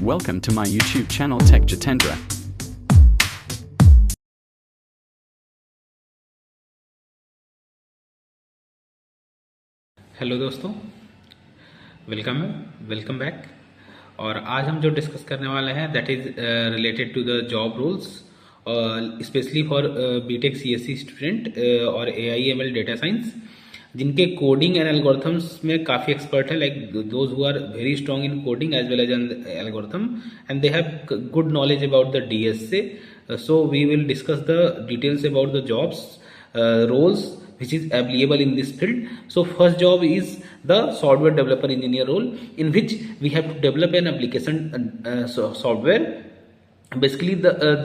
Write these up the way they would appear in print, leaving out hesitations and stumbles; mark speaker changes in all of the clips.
Speaker 1: Welcome to my YouTube channel Tech Jitendra.
Speaker 2: Hello दोस्तों, welcome back. और आज हम जो डिस्कस करने वाले हैं that is related to the job roles, specially for BTech CSC student और एआईएमएल डेटा साइंस जिनके कोडिंग एंड एल्गोरिथम्स में काफ़ी एक्सपर्ट है, like those who are very strong in coding as well as an algorithm and they have good knowledge about the DSA. So we will discuss the details about the jobs roles which is available in this field. So first job is the software developer engineer role, in which we have to develop an application software. Basically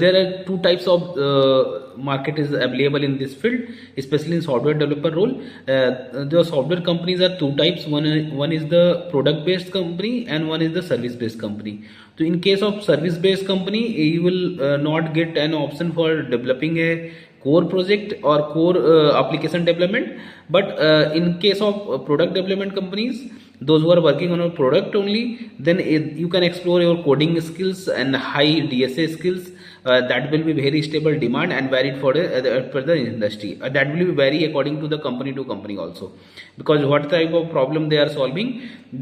Speaker 2: there are two types of market is available in this field, especially in software developer role. The software companies are two types. One is the product based company and one is the service based company. So in case of service based company, you will not get an option for developing a core project or core application development. But in case of product development companies, those who are working on a product only, then you can explore your coding skills and high DSA skills. That will be very stable demand and varied for the industry. That will be vary according to the company also, because what type of problem they are solving,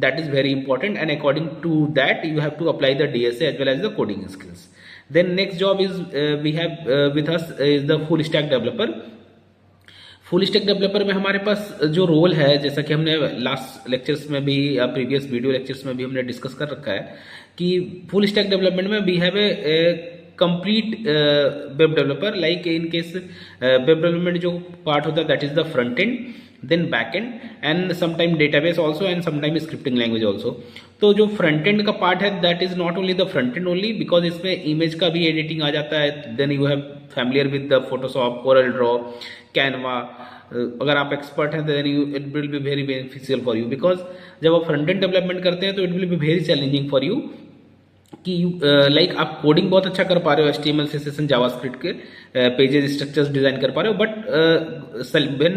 Speaker 2: that is very important, and according to that you have to apply the DSA as well as the coding skills. Then next job is we have with us is the full stack developer. Full stack developer में हमारे पास जो role है, जैसा कि हमने last lectures में भी या प्रीवियस वीडियो लेक्चर्स में भी हमने डिस्कस कर रखा है कि फुल स्टैक डेवलपमेंट में we have a complete web developer. Like in case web development जो पार्ट होता है that is the front end, then back end and sometime database also and sometime scripting language also. तो जो फ्रंट एंड का part है that is not only the front end only, because इसमें इमेज का भी एडिटिंग आ जाता है. Then you have familiar with the Photoshop, Corel draw, Canva. अगर आप एक्सपर्ट हैं then you it will be very beneficial for you, because जब आप फ्रंट एंड डेवलपमेंट करते हैं तो it will be very challenging for you कि like आप कोडिंग बहुत अच्छा कर पा रहे हो, HTML CSS जावास्क्रिप्ट के पेजेस स्ट्रक्चर्स डिजाइन कर पा रहे हो, but when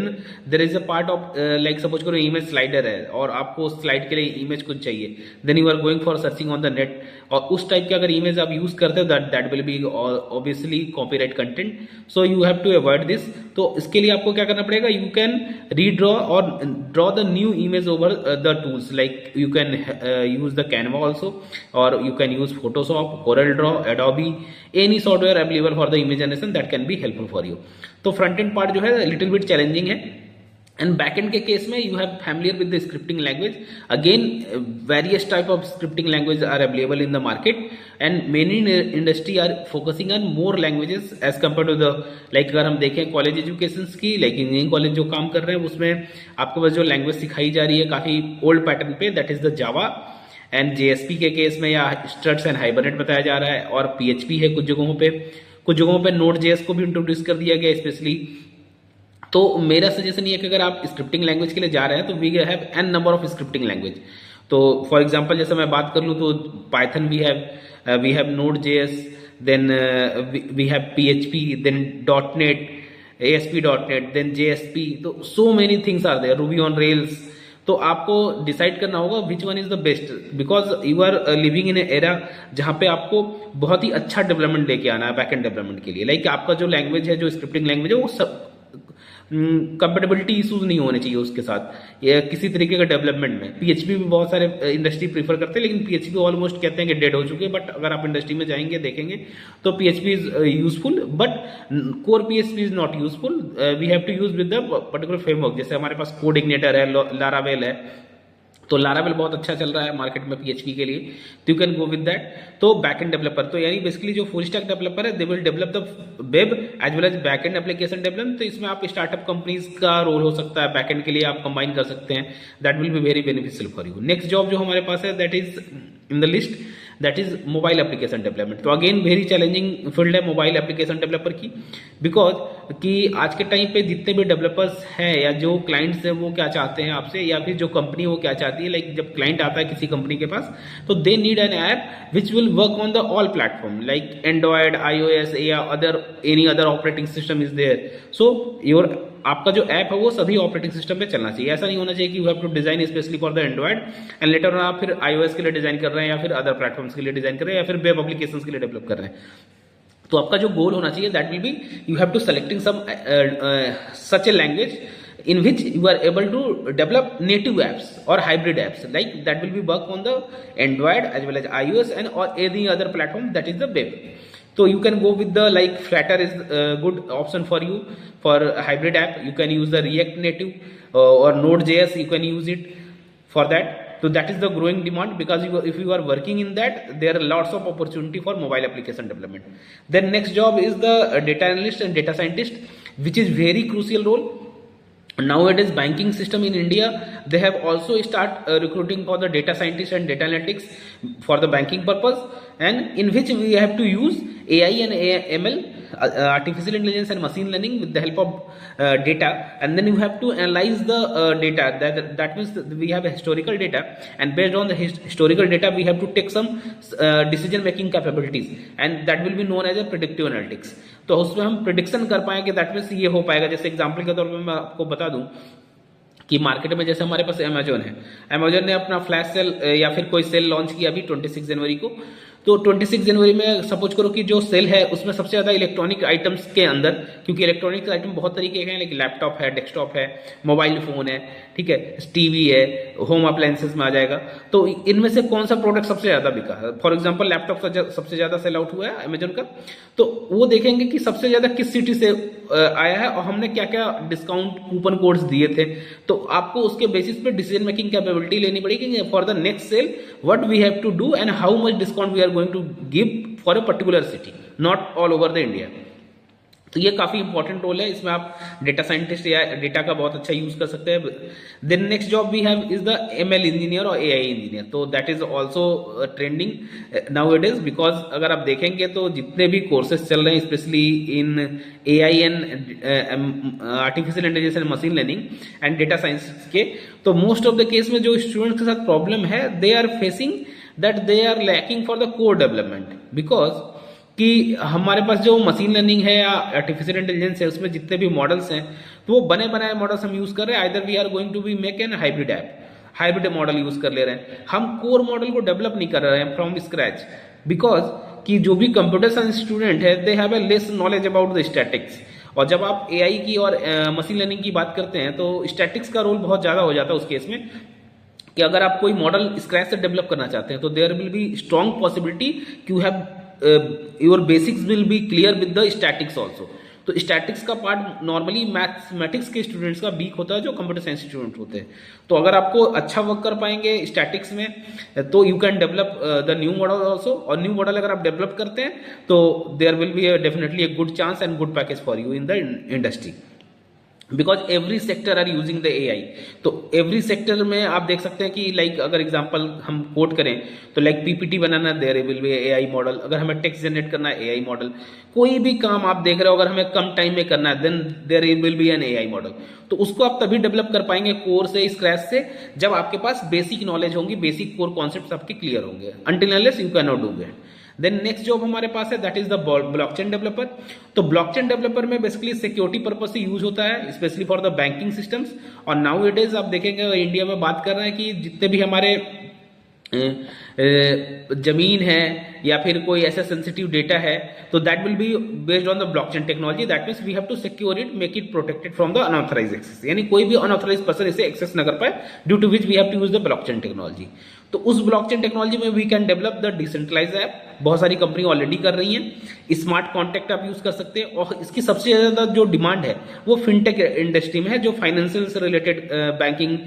Speaker 2: there is a part of like suppose करो इमेज स्लाइडर है और आपको स्लाइड के लिए इमेज कुछ चाहिए, then you are going for searching on the net, और उस टाइप के अगर इमेज आप यूज करते हो that will be obviously copyright content. So you have to avoid this. तो इसके लिए आपको क्या करना पड़ेगा, यू कैन रीड्रॉ और draw the new image over the tools. Like you can use the Canva also, और you can use Photoshop, Corel Draw, Adobe, any software available for the image generation that can be helpful for you. तो front end part जो है little bit challenging है. And back end के case में you have familiar with the scripting language. Again various type of scripting language are available in the market, and many industry are focusing on more languages as compare to the like अगर हम देखें college education की, like engineering college जो काम कर रहे हैं उसमें आपको बस जो लैंग्वेज सिखाई जा रही है काफी ओल्ड पैटर्न पे, that is the Java. And JSP के केस में या स्ट्रट्स एंड हाइबरनेट बताया जा रहा है, और PHP है कुछ जगहों पे Node.js को भी इंट्रोड्यूस कर दिया गया स्पेशली. तो मेरा सजेशन ये है कि अगर आप स्क्रिप्टिंग लैंग्वेज के लिए जा रहे हैं तो we have an number of scripting language. तो फॉर एग्जांपल जैसे मैं बात कर लूँ तो Python we have Node.js, then we have PHP, then .NET, ASP.NET, then JSP. तो so many things are there, Ruby on Rails. तो आपको डिसाइड करना होगा which one is the best, because you are living in era जहां पे आपको बहुत ही अच्छा डेवलपमेंट लेके आना है बैकएंड डेवलपमेंट के लिए. लाइक आपका जो लैंग्वेज है, जो स्क्रिप्टिंग लैंग्वेज है, वो सब कंपेटेबिलिटी इशूज नहीं होने चाहिए उसके साथ या किसी तरीके का डेवलपमेंट में. PHP भी बहुत सारे इंडस्ट्री प्रीफर करते हैं, लेकिन PHP ऑलमोस्ट कहते हैं कि डेड हो चुके हैं. बट अगर आप इंडस्ट्री में जाएंगे देखेंगे तो PHP is useful, but core PHP is not useful. We have to use with the particular framework. जैसे हमारे पास कोड इग्निटर है, लारावेल है, तो लारावेल बहुत अच्छा चल रहा है मार्केट में PHP के लिए, तो you can go with that. तो बैक एंड डेवलपर, तो यानी बेसिकली जो फुल स्टैक डेवलपर है they will develop the web as well as back end application development. तो इसमें आप स्टार्टअप कंपनीज का रोल हो सकता है, बैक एंड के लिए आप कंबाइन कर सकते हैं. That will be very beneficial for you. Next job जो हमारे पास है that is in the list, that is mobile application development. तो अगेन वेरी चैलेंजिंग फील्ड है मोबाइल एप्लीकेशन डेवलपर की, बिकॉज कि आज के टाइम पे जितने भी डेवलपर्स हैं या जो क्लाइंट्स हैं वो क्या चाहते हैं आपसे, या फिर जो कंपनी वो क्या चाहती है. लाइक जब क्लाइंट आता है किसी कंपनी के पास तो they need an app which will work on the all platform, like Android, iOS या other any other operating system is there. So your आपका जो ऐप है वो सभी ऑपरेटिंग सिस्टम पे चलना चाहिए। ऐसा नहीं होना चाहिए कि you have to design specially for the Android and later on आप फिर iOS के लिए डिजाइन कर रहे हैं या फिर अदर प्लेटफॉर्म्स के लिए डिजाइन कर रहे हैं या फिर वेब एप्लीकेशंस के लिए डेवलप कर रहे हैं। तो आपका जो गोल होना चाहिए that will be you have to selecting some such a language in which you are able to develop native apps or hybrid apps like that will be work on the Android as well as iOS and or any other platform that is the web. So you can go with the like Flutter is a good option for you for hybrid app. You can use the React Native or Node.js, you can use it for that. So that is the growing demand because if you are working in that, there are lots of opportunity for mobile application development. Then next job is the data analyst and data scientist, which is very crucial role. Nowadays banking system in India, they have also start recruiting for the data scientists and data analytics for the banking purpose, and in which we have to use AI and ML, artificial intelligence and machine learning with the help of data, and then you have to analyze the data. That means we have a historical data, and based on the historical data we have to take some decision making capabilities, and that will be known as a predictive analytics. तो उसमें हम prediction कर पाएंगे, that means ये हो पाएगा। जैसे example के तौर पे मैं आपको बता दूं कि मार्केट में जैसे हमारे पास अमेजोन है, अमेजोन ने अपना फ्लैश सेल या फिर कोई सेल लॉन्च किया अभी 26 जनवरी को। तो 26 जनवरी में सपोज करो कि जो सेल है उसमें सबसे ज्यादा इलेक्ट्रॉनिक आइटम्स के अंदर, क्योंकि इलेक्ट्रॉनिक आइटम बहुत तरीके के हैं, लाइक लैपटॉप है, डेस्कटॉप है, मोबाइल फोन है, ठीक है, टीवी है, होम अप्लायंसेस में आ जाएगा। तो इनमें से कौन सा प्रोडक्ट सबसे ज्यादा बिका है? फॉर एग्जांपल लैपटॉप सबसे ज्यादा सेल आउट हुआ है अमेजोन का, तो वो देखेंगे कि सबसे ज्यादा किस सिटी से आया है और हमने क्या क्या डिस्काउंट कूपन कोड्स दिए थे। तो आपको उसके बेसिस पे डिसीजन मेकिंग कैपेबिलिटी लेनी पड़ेगी for the next sale, what we have to do and how much discount we are going to give for a particular city, not all over the India. तो ये काफी important role है, इसमें आप data scientist या data का बहुत अच्छा यूज कर सकते हैं। Then next job we have is the ML engineer और एआई इंजीनियर। तो that is also trending nowadays, because अगर आप देखेंगे तो जितने भी कोर्सेज चल रहे हैं specially in AI and artificial intelligence and machine learning and data science के, तो मोस्ट ऑफ द केस में जो स्टूडेंट्स के साथ प्रॉब्लम है, they are facing that they are lacking for the core development, because कि हमारे पास जो मशीन लर्निंग है या आर्टिफिशियल इंटेलिजेंस है उसमें जितने भी मॉडल्स हैं तो वो बने बनाए मॉडल्स हम यूज कर रहे हैं। Either we are going to be make an hybrid app, hybrid model use कर ले रहे हैं, हम कोर मॉडल को डेवलप नहीं कर रहे हैं फ्रॉम स्क्रैच, बिकॉज कि जो भी कंप्यूटर साइंस स्टूडेंट है they have a less knowledge about the statics. और जब आप एआई की और मशीन लर्निंग की बात करते हैं तो स्टैटिक्स का रोल बहुत ज्यादा हो जाता है उस केस में, कि अगर आप कोई मॉडल स्क्रैच से डेवलप करना चाहते हैं तो there will be strong possibility you have your basics will be clear with the statics also. तो स्टैटिक्स का पार्ट नॉर्मली मैथमेटिक्स के स्टूडेंट्स का वीक होता है जो कंप्यूटर साइंस स्टूडेंट होते हैं। तो अगर आपको अच्छा वर्क कर पाएंगे स्टैटिक्स में तो you can develop the new model also, और न्यू मॉडल अगर आप डेवलप करते हैं तो there will be definitely a good chance and good package for you in the industry, because every sector are using the AI. तो every sector में आप देख सकते हैं कि लाइक अगर एग्जांपल हम कोट करें तो लाइक पीपीटी बनाना there will be AI model, अगर हमें टेक्स्ट जनरेट करना है एआई मॉडल, कोई भी काम आप देख रहे हो अगर हमें कम टाइम में करना है then there will be an AI model. तो उसको आप तभी डेवलप कर पाएंगे कोर से, स्क्रैच से, जब आपके पास बेसिक नॉलेज होंगी, बेसिक कोर कॉन्सेप्ट्स आपके क्लियर होंगे। Until unless you can not do that. Then next job हमारे पास है that is the blockchain developer. तो ब्लॉकचेन डेवलपर में बेसिकली सिक्योरिटी पर्पज से यूज होता है specially for the banking systems. और नाउ इट इज आप देखेंगे इंडिया में बात कर रहे हैं कि जितने भी हमारे जमीन है या फिर कोई ऐसा सेंसिटिव डेटा है तो that will be based on the blockchain technology. That means we have to secure it, make it protected from the unauthorized access, यानी कोई भी अनऑथराइज्ड पर्सन इसे एक्सेस न कर पाए, due to which we have to use the blockchain technology. तो उस blockchain technology में we can develop the decentralize app, बहुत सारी कंपनी ऑलरेडी कर रही हैं। स्मार्ट कॉन्ट्रैक्ट आप यूज कर सकते हैं, और इसकी सबसे ज्यादा जो डिमांड है वो फिनटेक इंडस्ट्री में है, जो फाइनेंशियल से रिलेटेड बैंकिंग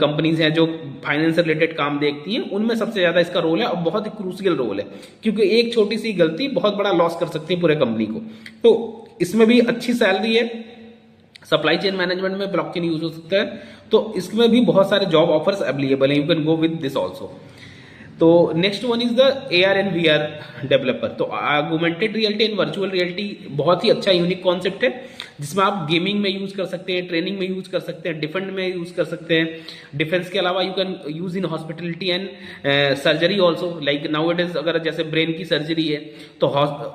Speaker 2: कंपनीज हैं जो फाइनेंस से रिलेटेड काम देखती हैं, उनमें सबसे ज्यादा इसका रोल है और बहुत ही क्रूशियल रोल है, क्योंकि एक छोटी सी गलती बहुत बड़ा लॉस कर सकती है पूरे कंपनी को। तो इसमें भी अच्छी सैलरी है, सप्लाई चेन मैनेजमेंट में ब्लॉकचेन यूज हो सकता है, तो इसमें भी बहुत सारे जॉब ऑफर्स अवेलेबल हैं, you can go with this also. तो next one is the AR and VR developer. तो augmented reality and virtual reality बहुत ही अच्छा यूनिक कॉन्सेप्ट है, जिसमें आप गेमिंग में यूज कर सकते हैं, ट्रेनिंग में यूज कर सकते हैं, डिफेंस में यूज कर सकते हैं। डिफेंस के अलावा you can use in hospitality and surgery also, like now it is अगर जैसे ब्रेन की सर्जरी है तो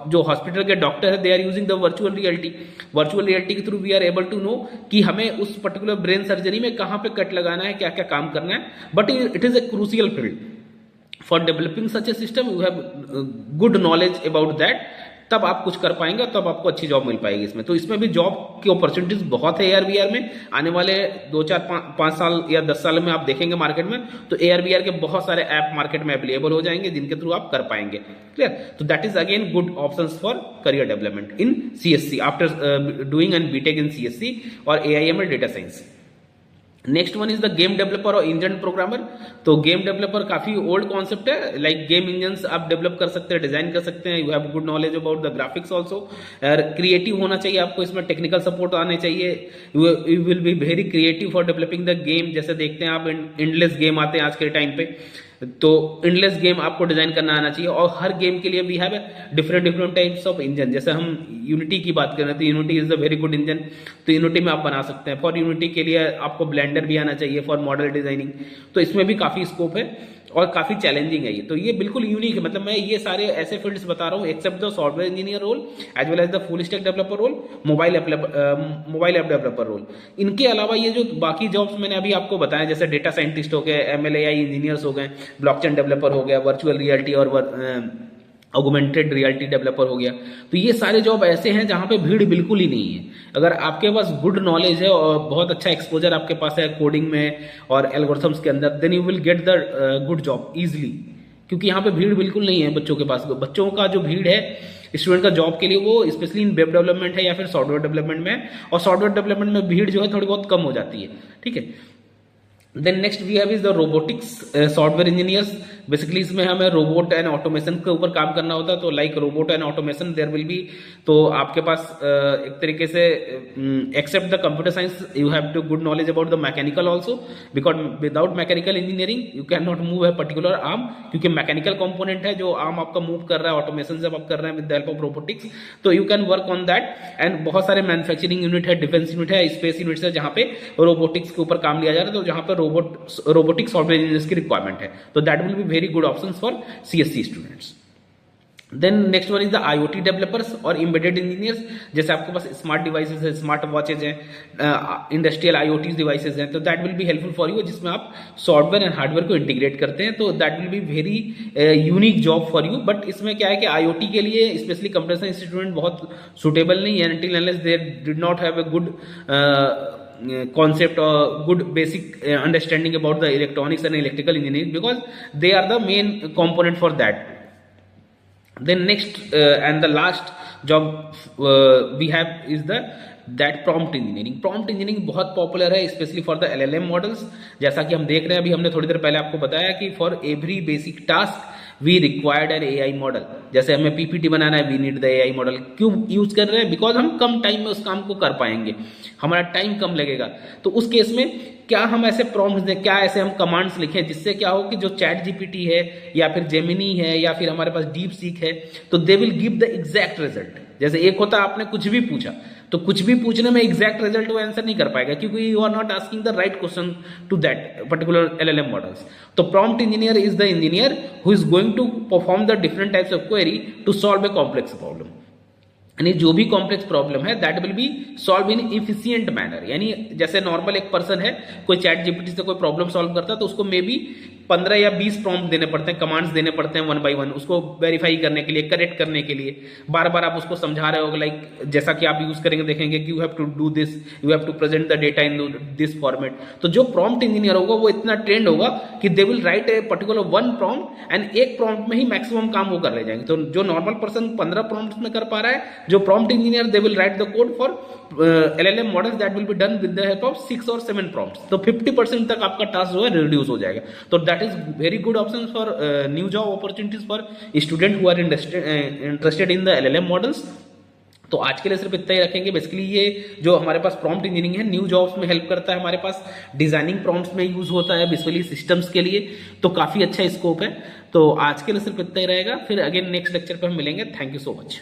Speaker 2: जो हॉस्पिटल के डॉक्टर है they are using the virtual reality. Virtual reality के through we are able to know कि हमें उस पर्टिकुलर ब्रेन सर्जरी में कहाँ पे कट लगाना है, क्या क्या काम करना है। But it is a crucial field for developing such A system, you have good knowledge about that, तब आप कुछ कर पाएंगे, तब आपको अच्छी जॉब मिल पाएगी इसमें। तो इसमें भी जॉब की अपॉर्चुनिटीज बहुत है AR VR में। आने वाले 2-4-5 साल या 10 साल में आप देखेंगे मार्केट में तो AR VR के बहुत सारे ऐप मार्केट में अवेलेबल हो जाएंगे जिनके थ्रू आप कर पाएंगे। क्लियर? तो that is again good options for career development in CSC after doing an BTech in CSC और AIML data science. Next one is the game developer और इंजन प्रोग्रामर। तो गेम डेवलपर काफी old concept है, like game engines आप develop कर सकते हैं, design कर सकते हैं। You have good knowledge about the graphics also. Creative होना चाहिए आपको, इसमें टेक्निकल सपोर्ट आने चाहिए। You will be very creative for developing the game. जैसे देखते हैं आप एंडलेस गेम आते हैं आज के टाइम पे, तो एंडलेस गेम आपको डिजाइन करना आना चाहिए। और हर गेम के लिए we have different types of engine. जैसे हम यूनिटी की बात करें तो Unity is a very good engine, तो यूनिटी में आप बना सकते हैं। फॉर यूनिटी के लिए आपको ब्लेंडर भी आना चाहिए फॉर मॉडल डिजाइनिंग। तो इसमें भी काफी स्कोप है और काफी चैलेंजिंग है ये। तो ये बिल्कुल यूनिक है, मतलब मैं ये सारे ऐसे फील्ड्स बता रहा हूँ except the software engineer role as well as the full stack developer role, mobile app developer role. इनके अलावा ये जो बाकी जॉब्स मैंने अभी आपको बताया, जैसे डेटा साइंटिस्ट हो गए, ML/AI इंजीनियर्स हो गए, ब्लॉकचेन डेवलपर हो गया, वर्चुअल रियलिटी और ऑगमेंटेड रियलिटी डेवलपर हो गया, तो ये सारे जॉब ऐसे हैं जहां पे भीड़ बिल्कुल ही नहीं है। अगर आपके पास गुड नॉलेज है और बहुत अच्छा एक्सपोजर आपके पास है कोडिंग में और एल्गोरिथम्स के अंदर, then you will get the good job easily, क्योंकि यहाँ पे भीड़ बिल्कुल नहीं है बच्चों के पास। बच्चों का जो भीड़ है स्टूडेंट का जॉब के लिए वो स्पेशली इन वेब डेवलपमेंट है या फिर सॉफ्टवेयर डेवलपमेंट में, और सॉफ्टवेयर डेवलपमेंट में भीड़ जो है थोड़ी बहुत कम हो जाती है। ठीक है, then next we have is the robotics software engineers. Basically इसमें हमें रोबोट एंड ऑटोमेशन के ऊपर काम करना होता है। तो like robot and automation there will be, तो आपके पास एक तरीके से except the computer science you have to good knowledge about the mechanical also, because without mechanical engineering you can not move a particular arm, क्योंकि mechanical component है जो arm आपका मूव कर रहा है, ऑटोमेशन जब आप कर रहे हैं with the help of robotics, तो you can work on that. And बहुत सारे मैन्युफैक्चरिंग यूनिट है, डिफेंस यूनिट है, स्पेस यूनिट है जहां पे रोबोटिक्स के ऊपर काम लिया जा रहा है, तो जहां पर रोबोटिक सॉफ्टवेयर इंजीनियर्स की रिक्वायरमेंट है। तो that will be very good options for CSC students. Then next one is the IoT developers और एम्बेडेड इंजीनियर्स। जैसे आपके पास स्मार्ट डिवाइसेज है, स्मार्ट वॉचेज हैं, इंडस्ट्रियल IoT डिवाइसेज हैं, तो that will be helpful for you, जिसमें आप सॉफ्टवेयर एंड हार्डवेयर को इंटीग्रेट करते हैं। तो that will be very unique job for you. But इसमें क्या है कि IoT के लिए स्पेशली कंप्यूटर साइंस स्टूडेंट बहुत सुटेबल नहीं है until unless they did not have a good concept or good basic understanding about the electronics and electrical engineering, because they are the main component for that. Then next and the last job we have is the that prompt engineering. Prompt engineering बहुत popular है specially for the LLM models. जैसा कि हम देख रहे हैं, अभी हमने थोड़ी देर पहले आपको बताया कि for every basic task we required an AI model. जैसे हमें PPT बनाना है, we need the AI model. क्यों यूज कर रहे हैं? बिकॉज हम कम टाइम में उस काम को कर पाएंगे, हमारा टाइम कम लगेगा। तो उस केस में क्या हम ऐसे प्रॉम्प्ट्स दें, क्या ऐसे हम कमांड्स लिखें जिससे क्या हो कि जो चैट GPT है या फिर जेमिनी है या फिर हमारे पास डीप सीक है, तो they will give the exact result. जैसे एक होता है आपने कुछ भी पूछा, तो कुछ भी पूछने में एग्जैक्ट रिजल्ट वो आंसर नहीं कर पाएगा, क्योंकि you are not asking the right question to that particular LLM models. तो prompt engineer is the engineer who is going to perform the different types of query to solve a complex problem. यानी जो भी complex problem है that will be solve in efficient manner. यानी जैसे normal एक person है, कोई chat GPT से कोई प्रॉब्लम सॉल्व करता है, तो उसको मे बी 15 या 20 प्रॉम्प्ट देने पड़ते हैं, कमांड्स देने पड़ते हैं 1 by 1, उसको वेरीफाई करने के लिए, करेक्ट करने के लिए। बार बार आप उसको समझा रहे हो, लाइक जैसा कि आप यूज करेंगे देखेंगे कि you have to do this, you have to present the data in this format. तो जो प्रॉम्प्ट इंजीनियर होगा वो इतना ट्रेंड होगा कि they will write a particular 1 prompt and एक प्रॉम्प्ट में ही मैक्सिमम काम वो कर ले जाएंगे। तो जो नॉर्मल पर्सन 15 प्रॉम्प्ट में कर पा रहा है, जो prompt engineer they will write the code for LLM models that will be done with the help of 6 or 7 prompts. तो 50% तक आपका टास्क जो है रिड्यूस हो जाएगा। तो that is very good option for new job opportunities for student who are interested in the LLM models. तो आज के लिए सिर्फ इतना ही रखेंगे। बेसिकली ये जो हमारे पास प्रॉम्प्ट इंजीनियरिंग है न्यू जॉब्स में हेल्प करता है, हमारे पास डिजाइनिंग प्रॉम्प्ट्स में यूज होता है बेसिकली सिस्टम्स के लिए, तो काफी अच्छा स्कोप है। तो आज के लिए सिर्फ इतना ही रहेगा, फिर अगेन नेक्स्ट लेक्चर पे हम मिलेंगे। Thank you so much.